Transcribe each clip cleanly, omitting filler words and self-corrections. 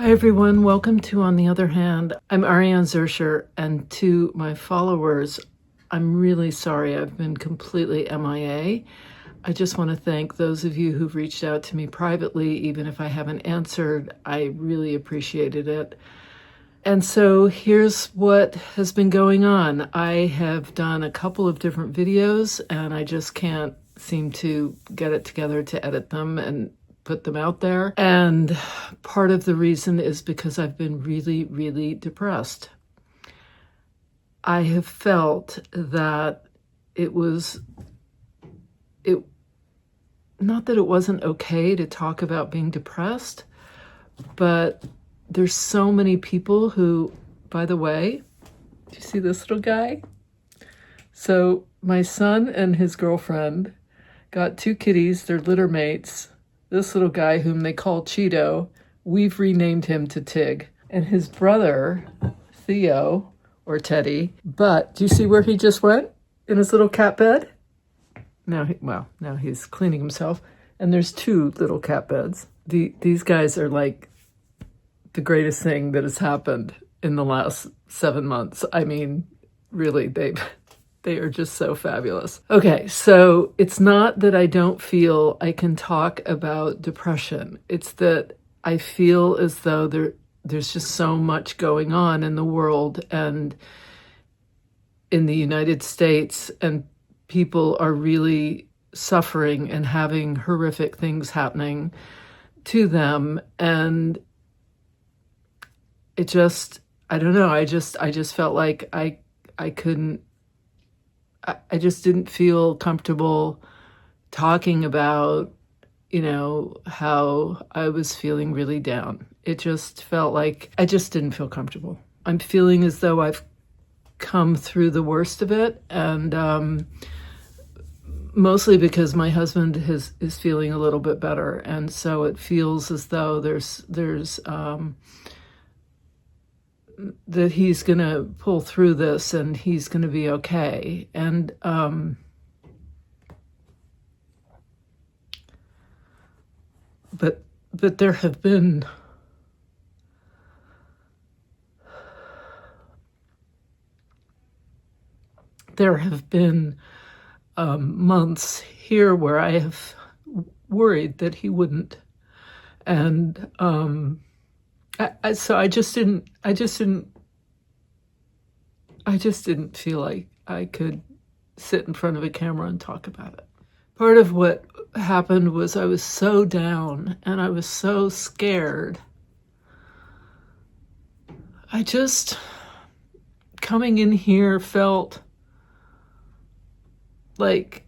Hi everyone, welcome to On the Other Hand. I'm Ariane Zurcher, and to my followers, I'm really sorry I've been completely MIA. I just want to thank those of you who've reached out to me privately, even if I haven't answered. I really appreciated it. And so here's what has been going on. I have done a couple of different videos and I just can't seem to get it together to edit them and put them out there. And part of the reason is because I've been really, really depressed. I have felt that not that it wasn't okay to talk about being depressed, but there's so many people who, by the way, do you see this little guy? So my son and his girlfriend got two kitties, they're litter mates. This little guy, whom they call Cheeto, we've renamed him to Tig. And his brother, Theo, or Teddy. But do you see where he just went in his little cat bed? Now he's cleaning himself. And there's two little cat beds. These guys are like the greatest thing that has happened in the last 7 months. I mean, really, they are just so fabulous. Okay, so it's not that I don't feel I can talk about depression. It's that I feel as though there's just so much going on in the world and in the United States, and people are really suffering and having horrific things happening to them. And it just, I don't know, I just felt like I just didn't feel comfortable talking about, how I was feeling really down. It just felt like I just didn't feel comfortable. I'm feeling as though I've come through the worst of it, and mostly because my husband is feeling a little bit better, and so it feels as though there's that he's going to pull through this and he's going to be okay. And but there have been months here where I have worried that he wouldn't, and so I just didn't feel like I could sit in front of a camera and talk about it. Part of what happened was I was so down and I was so scared. I just, coming in here, felt like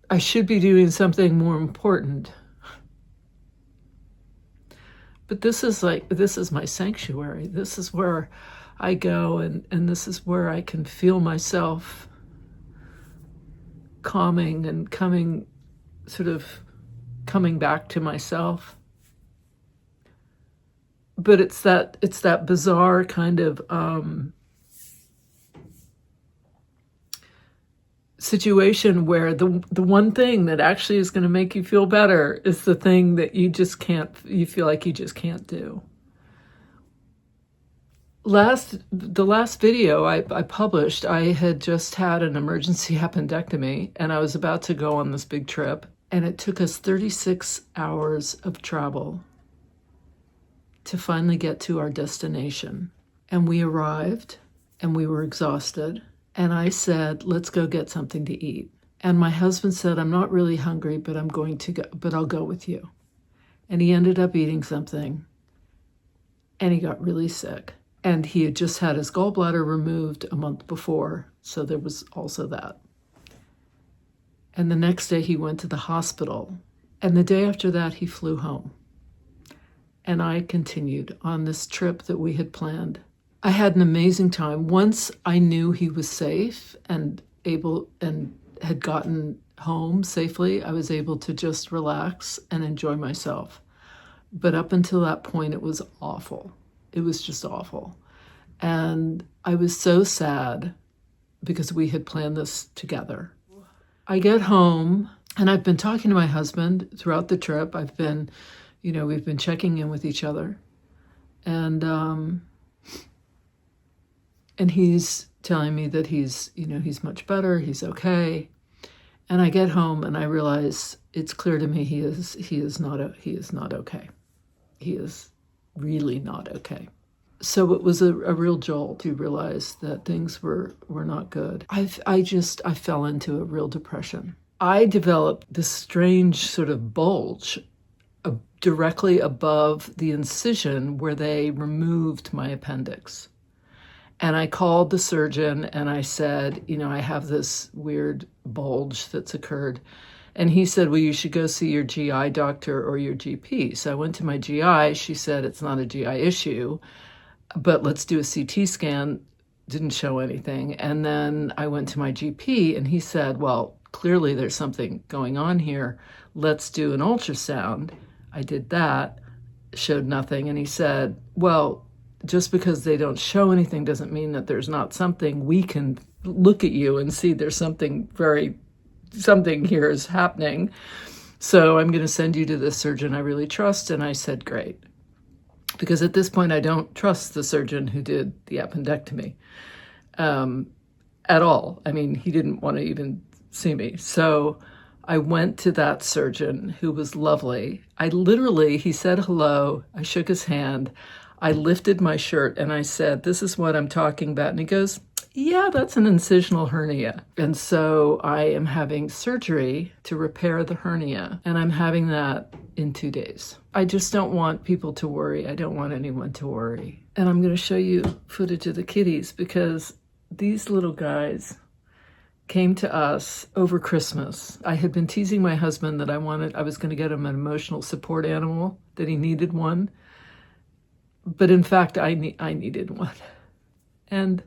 I should be doing something more important. But this is my sanctuary. This is where I go, and this is where I can feel myself calming and coming back to myself. But it's that bizarre kind of situation where the one thing that actually is going to make you feel better is the thing that you feel like you just can't do. The last video I published, I had just had an emergency appendectomy and I was about to go on this big trip, and it took us 36 hours of travel to finally get to our destination. And we arrived and we were exhausted. And I said, let's go get something to eat. And my husband said, I'm not really hungry, but I'll go with you. And he ended up eating something and he got really sick. And he had just had his gallbladder removed a month before, so there was also that. And the next day he went to the hospital. And the day after that, he flew home. And I continued on this trip that we had planned. I had an amazing time. Once I knew he was safe and had gotten home safely, I was able to just relax and enjoy myself. But up until that point, it was awful. It was just awful. And I was so sad because we had planned this together. I get home and I've been talking to my husband throughout the trip. We've been checking in with each other. And he's telling me that he's much better, he's okay. And I get home and I realize it's clear to me he is not okay. He is really not okay. So it was a real jolt to realize that things were not good. I fell into a real depression. I developed this strange sort of bulge directly above the incision where they removed my appendix. And I called the surgeon and I said, I have this weird bulge that's occurred. And he said, well, you should go see your GI doctor or your GP. So I went to my GI. She said, it's not a GI issue, but let's do a CT scan. Didn't show anything. And then I went to my GP and he said, well, clearly there's something going on here. Let's do an ultrasound. I did that, showed nothing. And he said, well, just because they don't show anything doesn't mean that there's not something. We can look at you and see there's something here is happening. So I'm going to send you to this surgeon I really trust. And I said, great. Because at this point, I don't trust the surgeon who did the appendectomy at all. I mean, he didn't want to even see me. So I went to that surgeon who was lovely. He said hello. I shook his hand. I lifted my shirt and I said, this is what I'm talking about. And he goes, yeah, that's an incisional hernia. And so I am having surgery to repair the hernia. And I'm having that in 2 days. I just don't want people to worry. I don't want anyone to worry. And I'm going to show you footage of the kitties because these little guys came to us over Christmas. I had been teasing my husband that I was going to get him an emotional support animal, that he needed one. But in fact, I needed one. And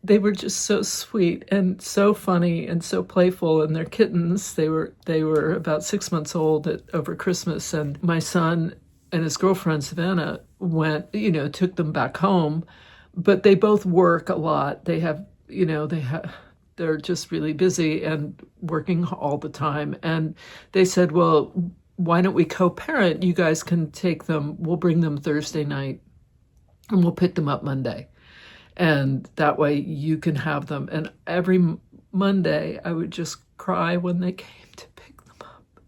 they were just so sweet and so funny and so playful. And they're kittens. They were about 6 months old over Christmas. And my son and his girlfriend, Savannah, took them back home. But they both work a lot. They're just really busy and working all the time. And they said, well, why don't we co-parent? You guys can take them. We'll bring them Thursday night and we'll pick them up Monday. And that way you can have them. And every Monday I would just cry when they came to pick them up.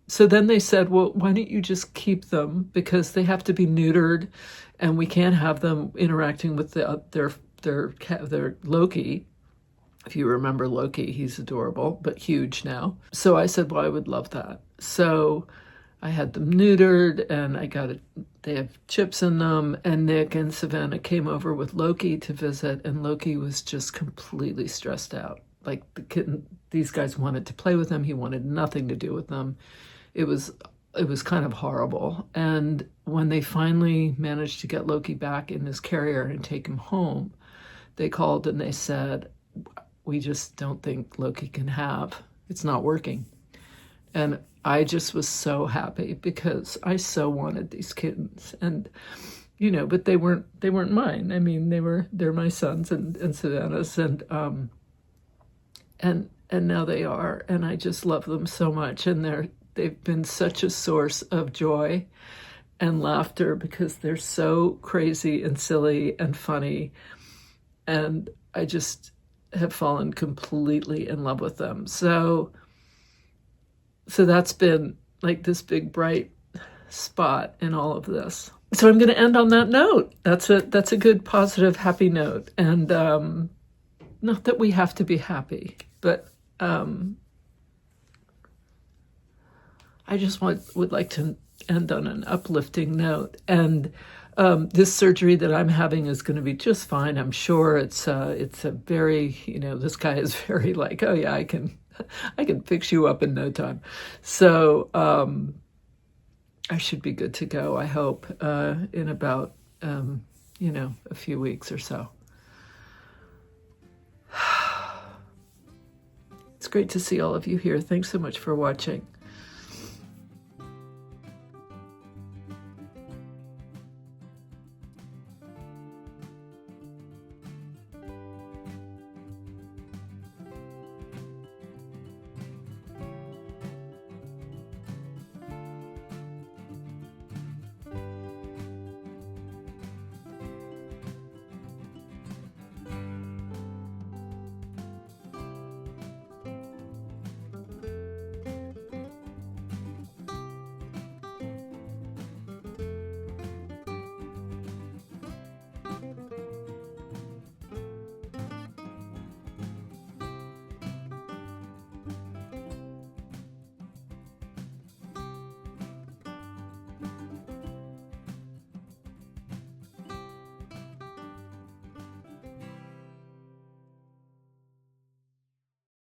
So then they said, well, why don't you just keep them? Because they have to be neutered and we can't have them interacting with their Loki. If you remember Loki, he's adorable, but huge now. So I said, well, I would love that. So I had them neutered and they have chips in them. And Nick and Savannah came over with Loki to visit and Loki was just completely stressed out. Like these guys wanted to play with him. He wanted nothing to do with them. It was kind of horrible. And when they finally managed to get Loki back in his carrier and take him home, they called and they said, we just don't think Loki can have. It's not working. And I just was so happy because I so wanted these kittens. And, but they weren't mine. I mean, they're my sons and Savannah's and now they are. And I just love them so much. And they've been such a source of joy and laughter because they're so crazy and silly and funny. And I just have fallen completely in love with them. So that's been like this big bright spot in all of this. So I'm going to end on that note. That's a good, positive, happy note. And not that we have to be happy, but I just would like to end on an uplifting note. And this surgery that I'm having is going to be just fine. I'm sure it's a very, this guy is very like, oh yeah, I can fix you up in no time. So, I should be good to go. I hope, in about, a few weeks or so. It's great to see all of you here. Thanks so much for watching.